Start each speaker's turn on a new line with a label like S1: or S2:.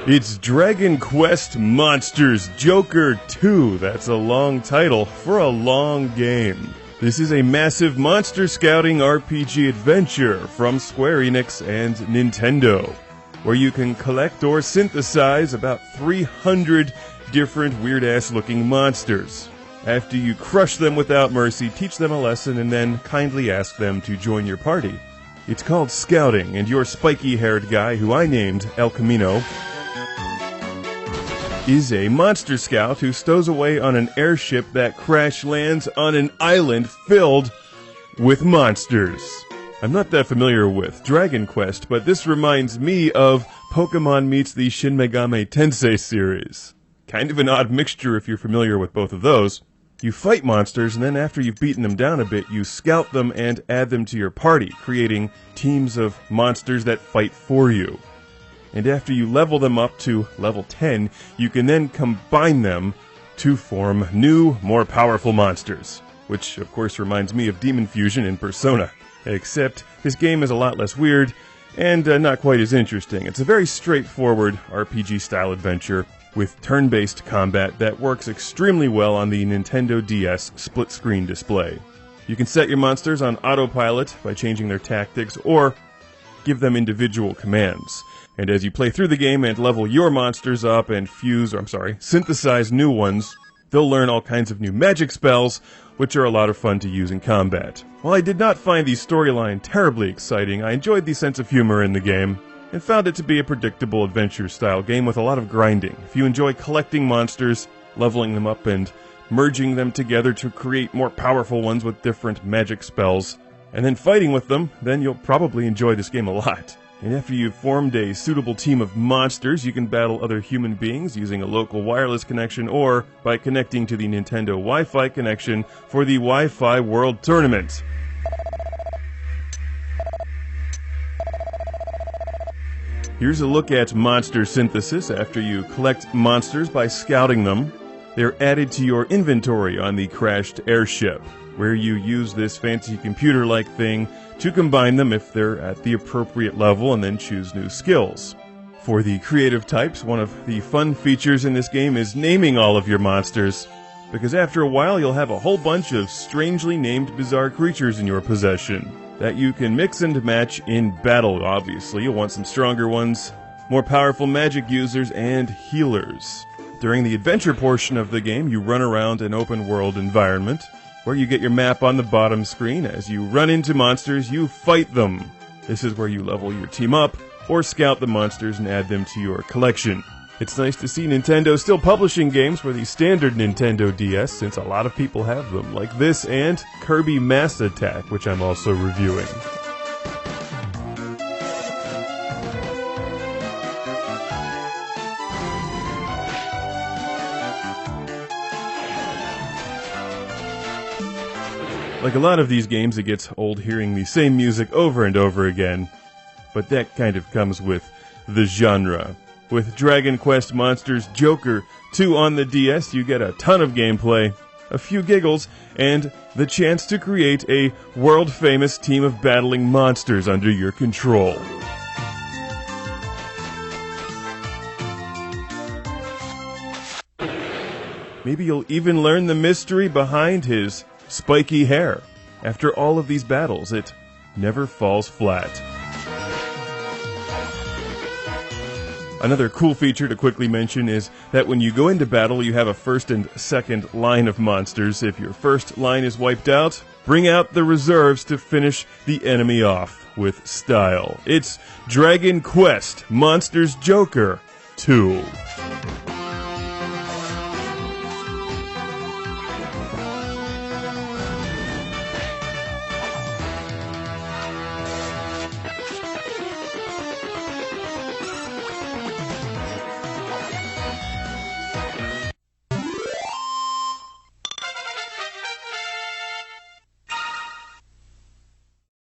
S1: It's Dragon Quest Monsters Joker 2. That's a long title for a long game. This is a massive monster scouting RPG adventure from Square Enix and Nintendo, where you can collect or synthesize about 300 different weird-ass looking monsters. After you crush them without mercy, teach them a lesson, and then kindly ask them to join your party. It's called Scouting, and your spiky-haired guy, who I named El Camino, is a monster scout who stows away on an airship that crash lands on an island filled with monsters. I'm not that familiar with Dragon Quest, but this reminds me of Pokemon meets the Shin Megami Tensei series. Kind of an odd mixture if you're familiar with both of those. You fight monsters, and then after you've beaten them down a bit, you scout them and add them to your party, creating teams of monsters that fight for you. And after you level them up to level 10, you can then combine them to form new, more powerful monsters. Which, of course, reminds me of Demon Fusion in Persona. Except, this game is a lot less weird, and not quite as interesting. It's a very straightforward RPG-style adventure with turn-based combat that works extremely well on the Nintendo DS split-screen display. You can set your monsters on autopilot by changing their tactics, or give them individual commands. And as you play through the game and level your monsters up and synthesize new ones, they'll learn all kinds of new magic spells, which are a lot of fun to use in combat. While I did not find the storyline terribly exciting, I enjoyed the sense of humor in the game, and found it to be a predictable adventure-style game with a lot of grinding. If you enjoy collecting monsters, leveling them up, and merging them together to create more powerful ones with different magic spells, and then fighting with them, then you'll probably enjoy this game a lot. And after you've formed a suitable team of monsters, you can battle other human beings using a local wireless connection or by connecting to the Nintendo Wi-Fi connection for the Wi-Fi World Tournament. Here's a look at monster synthesis after you collect monsters by scouting them. They're added to your inventory on the crashed airship, where you use this fancy computer-like thing to combine them if they're at the appropriate level and then choose new skills. For the creative types, one of the fun features in this game is naming all of your monsters, because after a while you'll have a whole bunch of strangely named bizarre creatures in your possession that you can mix and match in battle. Obviously, you'll want some stronger ones, more powerful magic users, and healers. During the adventure portion of the game, you run around an open-world environment, where you get your map on the bottom screen. As you run into monsters, you fight them. This is where you level your team up, or scout the monsters and add them to your collection. It's nice to see Nintendo still publishing games for the standard Nintendo DS, since a lot of people have them, like this and Kirby Mass Attack, which I'm also reviewing. Like a lot of these games, it gets old hearing the same music over and over again, but that kind of comes with the genre. With Dragon Quest Monsters Joker 2 on the DS, you get a ton of gameplay, a few giggles, and the chance to create a world-famous team of battling monsters under your control. Maybe you'll even learn the mystery behind his spiky hair. After all of these battles, it never falls flat. Another cool feature to quickly mention is that when you go into battle, you have a first and second line of monsters. If your first line is wiped out, bring out the reserves to finish the enemy off with style. It's Dragon Quest Monsters Joker 2.